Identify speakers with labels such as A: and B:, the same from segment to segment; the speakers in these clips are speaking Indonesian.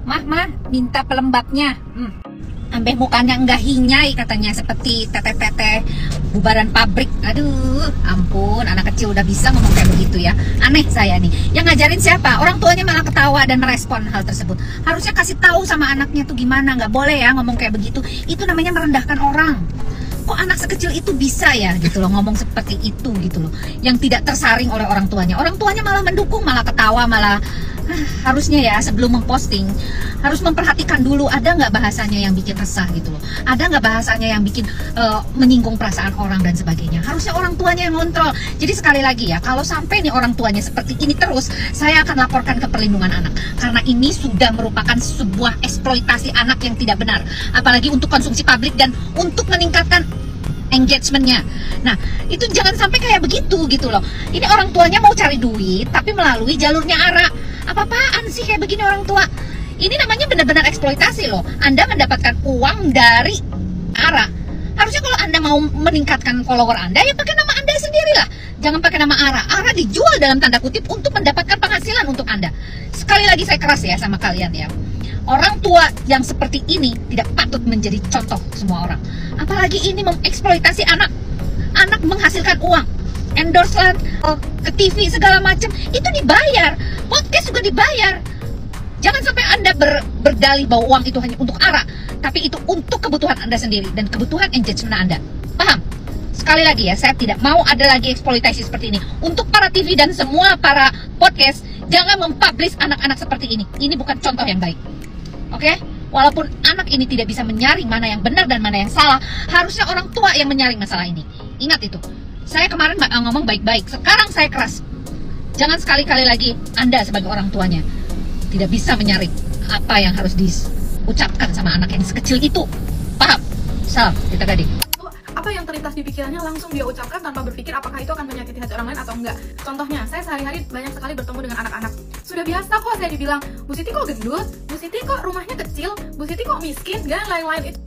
A: Mah, minta pelembabnya. Ambeh mukanya enggak hinyai katanya, seperti teteh-teteh bubaran pabrik. Aduh, ampun, anak kecil udah bisa ngomong kayak begitu ya. Aneh saya nih. Yang ngajarin siapa? Orang tuanya malah ketawa dan merespon hal tersebut. Harusnya kasih tahu sama anaknya tuh gimana. Nggak boleh ya ngomong kayak begitu. Itu namanya merendahkan orang. Kok anak sekecil itu bisa ya gitu loh ngomong seperti itu gitu loh, yang tidak tersaring oleh orang tuanya malah mendukung, malah ketawa, malah harusnya ya sebelum memposting harus memperhatikan dulu ada nggak bahasanya yang bikin resah gitu loh, ada nggak bahasanya yang bikin menyinggung perasaan orang dan sebagainya. Harusnya orang tuanya yang ngontrol. Jadi sekali lagi ya, kalau sampai nih orang tuanya seperti ini terus, saya akan laporkan ke perlindungan anak, karena ini sudah merupakan sebuah eksploitasi anak yang tidak benar, apalagi untuk konsumsi publik dan untuk meningkatkan engagementnya. Nah, itu jangan sampai kayak begitu gitu loh. Ini orang tuanya mau cari duit tapi melalui jalurnya ARA. Apa-apaan sih kayak begini orang tua? Ini namanya benar-benar eksploitasi loh. Anda mendapatkan uang dari ARA. Harusnya kalau Anda mau meningkatkan follower Anda, ya pakai nama Anda sendirilah. Jangan pakai nama ARA. ARA dijual dalam tanda kutip untuk mendapatkan penghasilan untuk Anda. Sekali lagi saya keras ya sama kalian ya. Orang tua yang seperti ini tidak patut menjadi contoh semua orang. Apalagi ini mengeksploitasi anak. Anak menghasilkan uang, endorse ke TV segala macam, itu dibayar. Podcast juga dibayar. Jangan sampai Anda berdalih bahwa uang itu hanya untuk ARA, tapi itu untuk kebutuhan Anda sendiri dan kebutuhan engagement Anda. Paham? Sekali lagi ya, saya tidak mau ada lagi eksploitasi seperti ini. Untuk para TV dan semua para podcast, jangan mempublish anak-anak seperti ini. Ini bukan contoh yang baik. Oke? Walaupun anak ini tidak bisa menyaring mana yang benar dan mana yang salah, harusnya orang tua yang menyaring masalah ini. Ingat itu. Saya kemarin ngomong baik-baik, sekarang saya keras. Jangan sekali-kali lagi Anda sebagai orang tuanya tidak bisa menyaring apa yang harus diucapkan sama anak yang sekecil itu. Paham? Salam, Tita Gading.
B: Apa yang terlintas di pikirannya langsung dia ucapkan tanpa berpikir apakah itu akan menyakiti hati orang lain atau enggak. Contohnya, saya sehari-hari banyak sekali bertemu dengan anak-anak. Sudah biasa kok saya dibilang, Bu Siti kok gendut, Bu Siti kok rumahnya kecil, Bu Siti kok miskin, dan lain-lain itu.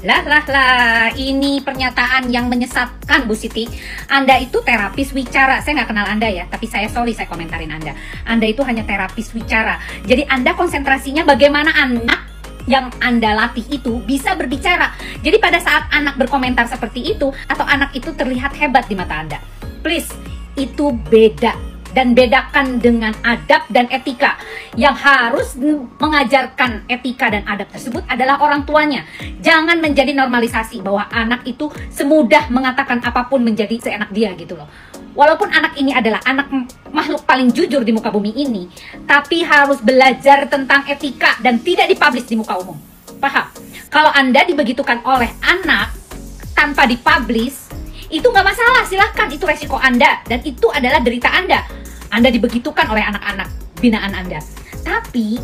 A: Lah, ini pernyataan yang menyesatkan Bu Siti. Anda itu terapis wicara. Saya nggak kenal Anda ya, tapi saya komentarin Anda. Anda itu hanya terapis wicara. Jadi Anda konsentrasinya bagaimana anak yang Anda latih itu bisa berbicara. Jadi pada saat anak berkomentar seperti itu, atau anak itu terlihat hebat di mata Anda, please, itu beda. Dan bedakan dengan adab dan etika. Yang harus mengajarkan etika dan adab tersebut adalah orang tuanya. Jangan menjadi normalisasi bahwa anak itu semudah mengatakan apapun menjadi seenak dia gitu loh. Walaupun anak ini adalah anak makhluk paling jujur di muka bumi ini, tapi harus belajar tentang etika dan tidak dipublish di muka umum. Paham? Kalau Anda dibegitukan oleh anak tanpa dipublish, itu nggak masalah, silahkan, itu resiko Anda dan itu adalah derita Anda. Anda dibegitukan oleh anak-anak binaan Anda. Tapi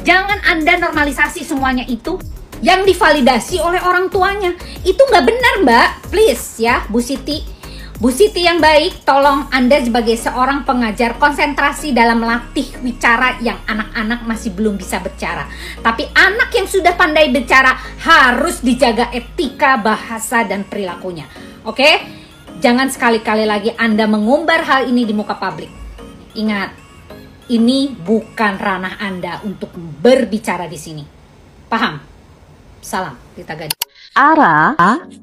A: jangan Anda normalisasi semuanya itu yang divalidasi oleh orang tuanya. Itu nggak benar, Mbak. Please ya, Bu Siti. Bu Siti yang baik, tolong Anda sebagai seorang pengajar konsentrasi dalam melatih bicara yang anak-anak masih belum bisa bicara. Tapi anak yang sudah pandai bicara harus dijaga etika, bahasa, dan perilakunya. Oke? Jangan sekali-kali lagi Anda mengumbar hal ini di muka publik. Ingat, ini bukan ranah Anda untuk berbicara di sini. Paham? Salam, Tita Gading.
C: ARA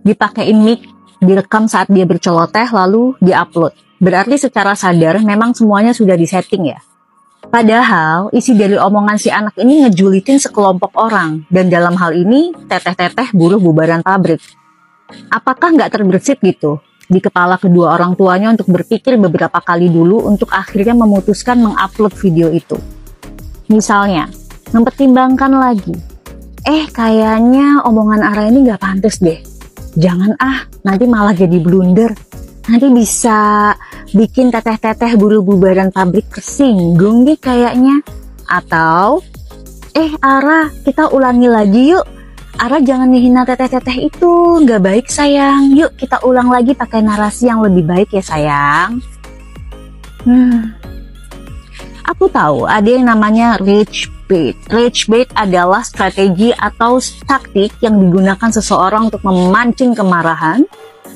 C: dipakein mic, direkam saat dia berceloteh lalu diupload. Berarti secara sadar memang semuanya sudah disetting ya. Padahal isi dari omongan si anak ini ngejulitin sekelompok orang. Dan dalam hal ini teteh-teteh buruh bubaran pabrik. Apakah nggak terbersit gitu di kepala kedua orang tuanya untuk berpikir beberapa kali dulu untuk akhirnya memutuskan mengupload video itu? Misalnya, mempertimbangkan lagi. Kayaknya omongan ARA ini nggak pantas deh. Jangan nanti malah jadi blunder. Nanti bisa bikin teteh-teteh buruh bubaran pabrik tersinggung nih kayaknya. Atau, ARA, kita ulangi lagi yuk. ARA jangan ngehina teteh-teteh itu, nggak baik sayang. Yuk kita ulang lagi pakai narasi yang lebih baik ya sayang. Aku tahu ada yang namanya rage bait. Rage bait adalah strategi atau taktik yang digunakan seseorang untuk memancing kemarahan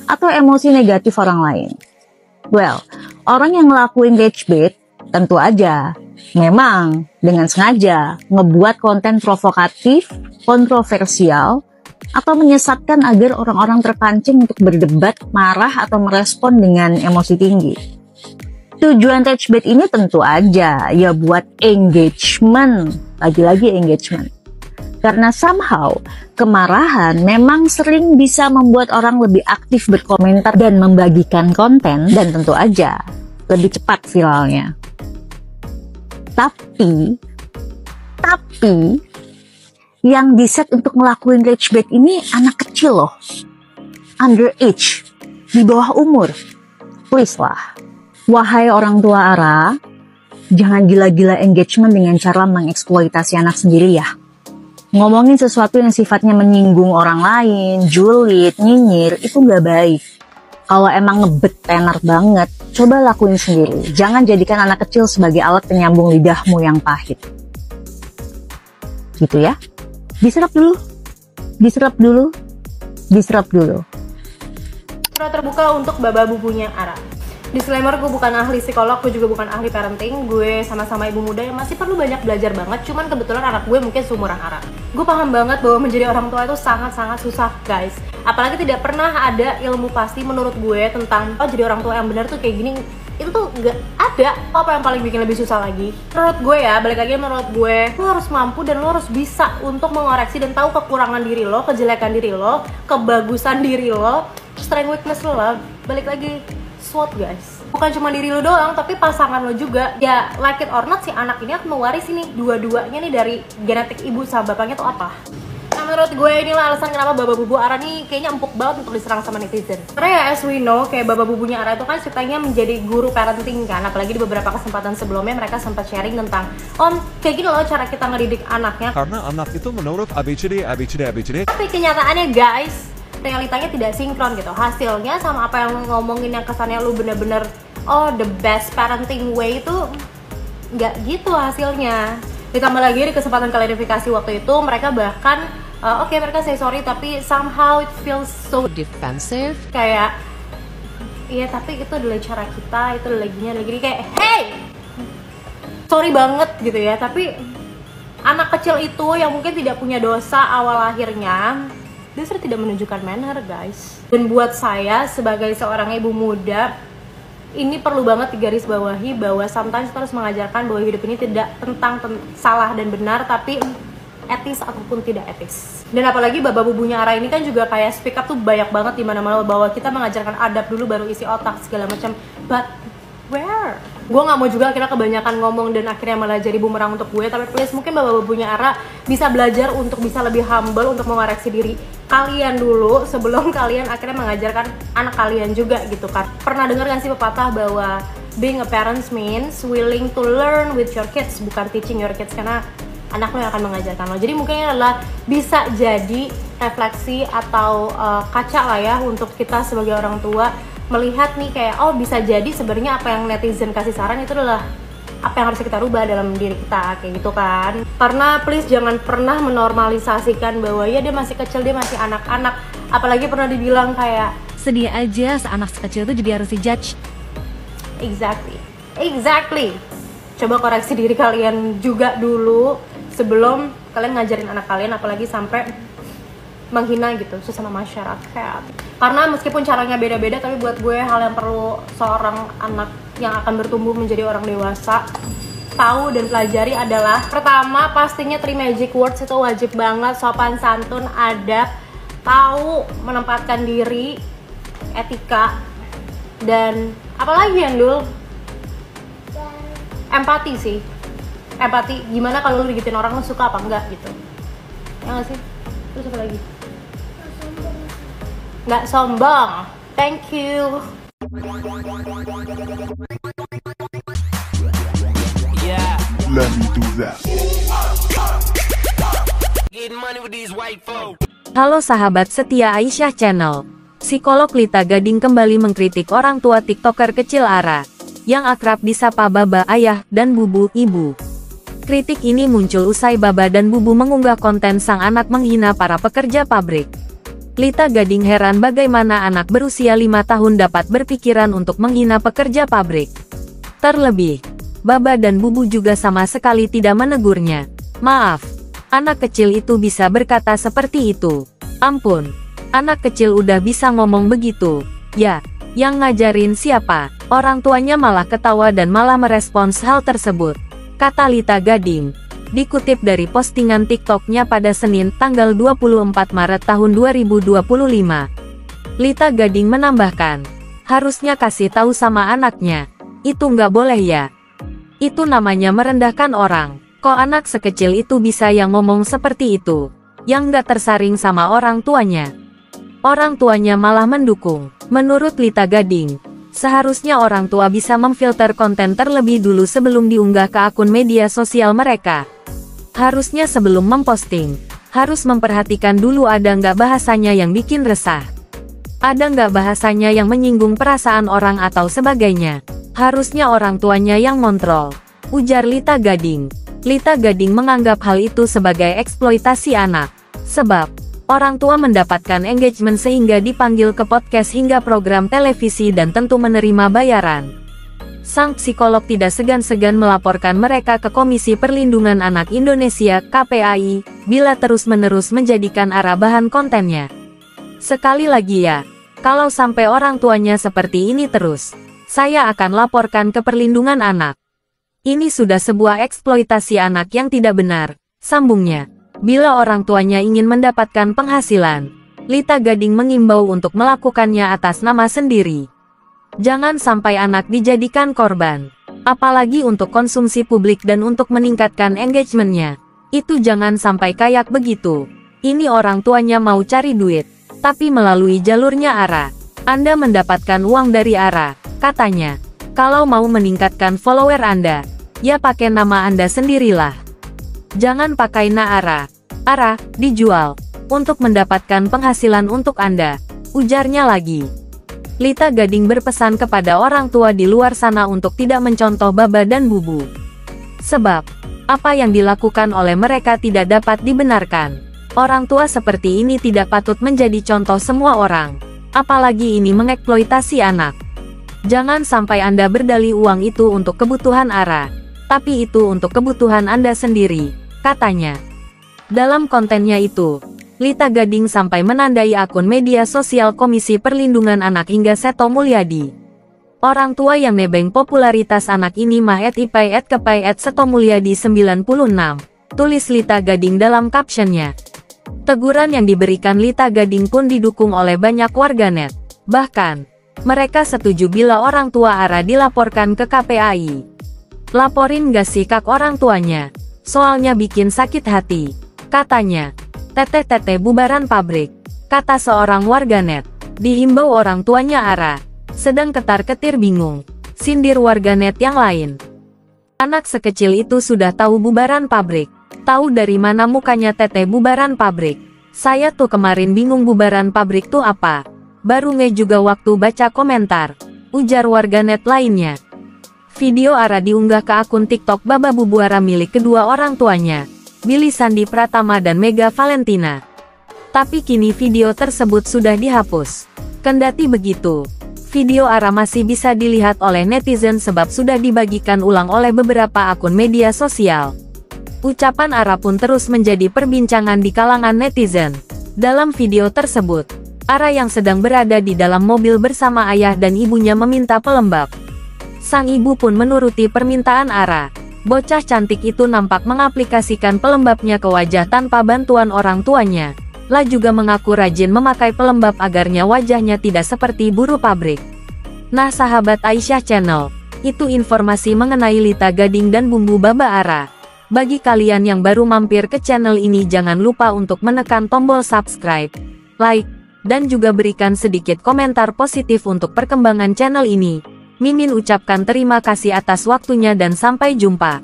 C: atau emosi negatif orang lain. Well, orang yang ngelakuin rage bait tentu aja Memang dengan sengaja ngebuat konten provokatif, kontroversial, atau menyesatkan agar orang-orang terpancing untuk berdebat, marah, atau merespon dengan emosi tinggi. Tujuan Ragebait ini tentu aja ya buat engagement, lagi-lagi engagement. Karena somehow kemarahan memang sering bisa membuat orang lebih aktif berkomentar dan membagikan konten, dan tentu aja lebih cepat viralnya. Tapi yang diset untuk ngelakuin Ragebait ini anak kecil loh, underage, di bawah umur. Please lah, wahai orang tua Ara, jangan gila-gila engagement dengan cara mengeksploitasi anak sendiri ya. Ngomongin sesuatu yang sifatnya menyinggung orang lain, julid, nyinyir, itu gak baik. Kalau emang ngebet tenar banget, coba lakuin sendiri. Jangan jadikan anak kecil sebagai alat penyambung lidahmu yang pahit. Gitu ya. Diserap dulu.
D: Surat terbuka untuk Baba Bubunya Ara. Disclaimer, gue bukan ahli psikolog, gue juga bukan ahli parenting. Gue sama-sama ibu muda yang masih perlu banyak belajar banget. Cuman kebetulan anak gue mungkin seumuran Ara. Gue paham banget bahwa menjadi orang tua itu sangat-sangat susah, guys. Apalagi tidak pernah ada ilmu pasti menurut gue tentang jadi orang tua yang benar tuh kayak gini. Itu tuh gak ada. Apa yang paling bikin lebih susah lagi? Menurut gue ya, balik lagi menurut gue, lo harus mampu dan lo harus bisa untuk mengoreksi dan tahu kekurangan diri lo, kejelekan diri lo, kebagusan diri lo, strength weakness lo. Balik lagi, SWOT guys. Bukan cuma diri lo doang, tapi pasangan lo juga. Ya, like it or not, si anak ini akan mewarisi nih dua-duanya nih dari genetik ibu sama bapaknya tuh apa. Nah, menurut gue inilah alasan kenapa Baba Bubu Ara nih kayaknya empuk banget untuk diserang sama netizen. Karena ya as we know, kayak Baba Bubunya Ara itu kan ceritanya menjadi guru parenting kan. Apalagi di beberapa kesempatan sebelumnya mereka sempat sharing tentang kayak gini loh cara kita ngedidik anaknya.
E: Karena anak itu menurut ABCD.
D: Tapi kenyataannya guys, realitanya tidak sinkron gitu. Hasilnya sama apa yang ngomongin yang kesannya lu bener-bener the best parenting way itu nggak gitu hasilnya. Ditambah lagi di kesempatan klarifikasi waktu itu mereka bahkan mereka say sorry tapi somehow it feels so defensive. Kayak iya tapi itu adalah cara kita, itu adalah gini kayak hey sorry banget gitu ya. Tapi anak kecil itu yang mungkin tidak punya dosa awal lahirnya justru tidak menunjukkan manner guys. Dan buat saya sebagai seorang ibu muda, ini perlu banget digarisbawahi bahwa sometimes kita harus mengajarkan bahwa hidup ini tidak tentang salah dan benar, tapi etis ataupun tidak etis. Dan apalagi Baba Bubunya Ara ini kan juga kayak speak up tuh banyak banget di mana-mana bahwa kita mengajarkan adab dulu baru isi otak segala macam. But where? Gue nggak mau juga akhirnya kebanyakan ngomong dan akhirnya malah jadi bumerang untuk gue. Tapi please mungkin Baba Bubunya Ara bisa belajar untuk bisa lebih humble untuk mengoreksi diri kalian dulu sebelum kalian akhirnya mengajarkan anak kalian juga gitu kan. Pernah dengar gak sih pepatah bahwa being a parent means willing to learn with your kids, bukan teaching your kids, karena anak lo yang akan mengajarkan lo. Jadi mungkin ini adalah bisa jadi refleksi atau kaca lah ya untuk kita sebagai orang tua melihat nih kayak bisa jadi sebenarnya apa yang netizen kasih saran itu adalah apa yang harus kita rubah dalam diri kita kayak gitu kan. Karena please jangan pernah menormalisasikan bahwa ya dia masih kecil, dia masih anak-anak. Apalagi pernah dibilang kayak
F: sedih aja seanak sekecil itu jadi harus dijudge.
D: Exactly. Coba koreksi diri kalian juga dulu sebelum kalian ngajarin anak kalian, apalagi sampai menghina gitu sesama masyarakat. Karena meskipun caranya beda-beda, tapi buat gue hal yang perlu seorang anak yang akan bertumbuh menjadi orang dewasa tahu dan pelajari adalah pertama pastinya 3 magic words itu wajib banget, sopan santun, adab, tahu menempatkan diri, etika, dan apalagi yang dulu empati sih. Empati, gimana kalau lu digituin orang lu suka apa enggak gitu. Ya gak sih? Terus apa lagi? Nggak sombong. Thank you.
E: Yeah. Let me do that.
F: Halo sahabat setia Aisyah Channel. Psikolog Lita Gading kembali mengkritik orang tua TikToker kecil Ara yang akrab disapa Baba Ayah dan Bubu Ibu. Kritik ini muncul usai Baba dan Bubu mengunggah konten sang anak menghina para pekerja pabrik. Lita Gading heran bagaimana anak berusia 5 tahun dapat berpikiran untuk menghina pekerja pabrik. Terlebih, Baba dan Bubu juga sama sekali tidak menegurnya. Maaf, anak kecil itu bisa berkata seperti itu. Ampun, anak kecil udah bisa ngomong begitu. Ya, yang ngajarin siapa? Orang tuanya malah ketawa dan malah merespons hal tersebut, kata Lita Gading. Dikutip dari postingan TikTok-nya pada Senin, tanggal 24 Maret tahun 2025. Lita Gading menambahkan, harusnya kasih tahu sama anaknya. Itu nggak boleh ya. Itu namanya merendahkan orang. Kok anak sekecil itu bisa yang ngomong seperti itu? Yang nggak tersaring sama orang tuanya. Orang tuanya malah mendukung. Menurut Lita Gading, seharusnya orang tua bisa memfilter konten terlebih dulu sebelum diunggah ke akun media sosial mereka. Harusnya sebelum memposting, harus memperhatikan dulu ada nggak bahasanya yang bikin resah. Ada nggak bahasanya yang menyinggung perasaan orang atau sebagainya. Harusnya orang tuanya yang ngontrol, ujar Lita Gading. Lita Gading menganggap hal itu sebagai eksploitasi anak. Sebab, orang tua mendapatkan engagement sehingga dipanggil ke podcast hingga program televisi dan tentu menerima bayaran. Sang psikolog tidak segan-segan melaporkan mereka ke Komisi Perlindungan Anak Indonesia (KPAI) bila terus-menerus menjadikan ARA bahan kontennya. Sekali lagi ya, kalau sampai orang tuanya seperti ini terus, saya akan laporkan ke Perlindungan Anak. Ini sudah sebuah eksploitasi anak yang tidak benar, sambungnya. Bila orang tuanya ingin mendapatkan penghasilan, Lita Gading mengimbau untuk melakukannya atas nama sendiri. Jangan sampai anak dijadikan korban, apalagi untuk konsumsi publik dan untuk meningkatkan engagementnya. Itu jangan sampai kayak begitu. Ini orang tuanya mau cari duit, tapi melalui jalurnya ARA. Anda mendapatkan uang dari ARA, katanya. Kalau mau meningkatkan follower Anda, ya pakai nama Anda sendirilah. Jangan pakai ARA. ARA dijual untuk mendapatkan penghasilan untuk Anda, ujarnya lagi. Lita Gading berpesan kepada orang tua di luar sana untuk tidak mencontoh Baba dan Bubu. Sebab, apa yang dilakukan oleh mereka tidak dapat dibenarkan. Orang tua seperti ini tidak patut menjadi contoh semua orang. Apalagi ini mengeksploitasi anak. Jangan sampai Anda berdalih uang itu untuk kebutuhan ARA, tapi itu untuk kebutuhan Anda sendiri, katanya. Dalam kontennya itu, Lita Gading sampai menandai akun media sosial Komisi Perlindungan Anak hingga Seto Mulyadi. Orang tua yang nebeng popularitas anak ini mah @ipai@kepai @Seto Mulyadi 96, tulis Lita Gading dalam captionnya. Teguran yang diberikan Lita Gading pun didukung oleh banyak warganet. Bahkan, mereka setuju bila orang tua ARA dilaporkan ke KPAI. Laporin gak sih kak orang tuanya? Soalnya bikin sakit hati, katanya. Teteh-teteh bubaran pabrik, kata seorang warganet. Dihimbau orang tuanya ARA, sedang ketar-ketir bingung, sindir warganet yang lain. Anak sekecil itu sudah tahu bubaran pabrik. Tahu dari mana mukanya teteh bubaran pabrik? Saya tuh kemarin bingung bubaran pabrik tuh apa. Baru juga waktu baca komentar, ujar warganet lainnya. Video ARA diunggah ke akun TikTok Baba Bubu ARA milik kedua orang tuanya, Billy Sandi Pratama dan Mega Valentina. Tapi kini video tersebut sudah dihapus. Kendati begitu, video ARA masih bisa dilihat oleh netizen sebab sudah dibagikan ulang oleh beberapa akun media sosial. Ucapan ARA pun terus menjadi perbincangan di kalangan netizen. Dalam video tersebut, ARA yang sedang berada di dalam mobil bersama ayah dan ibunya meminta pelembab. Sang ibu pun menuruti permintaan ARA. Bocah cantik itu nampak mengaplikasikan pelembabnya ke wajah tanpa bantuan orang tuanya. La juga mengaku rajin memakai pelembab agarnya wajahnya tidak seperti buruh pabrik. Nah sahabat Aisyah Channel, itu informasi mengenai Lita Gading dan Bumbu Baba ARA. Bagi kalian yang baru mampir ke channel ini jangan lupa untuk menekan tombol subscribe, like, dan juga berikan sedikit komentar positif untuk perkembangan channel ini. Mimin ucapkan terima kasih atas waktunya dan sampai jumpa.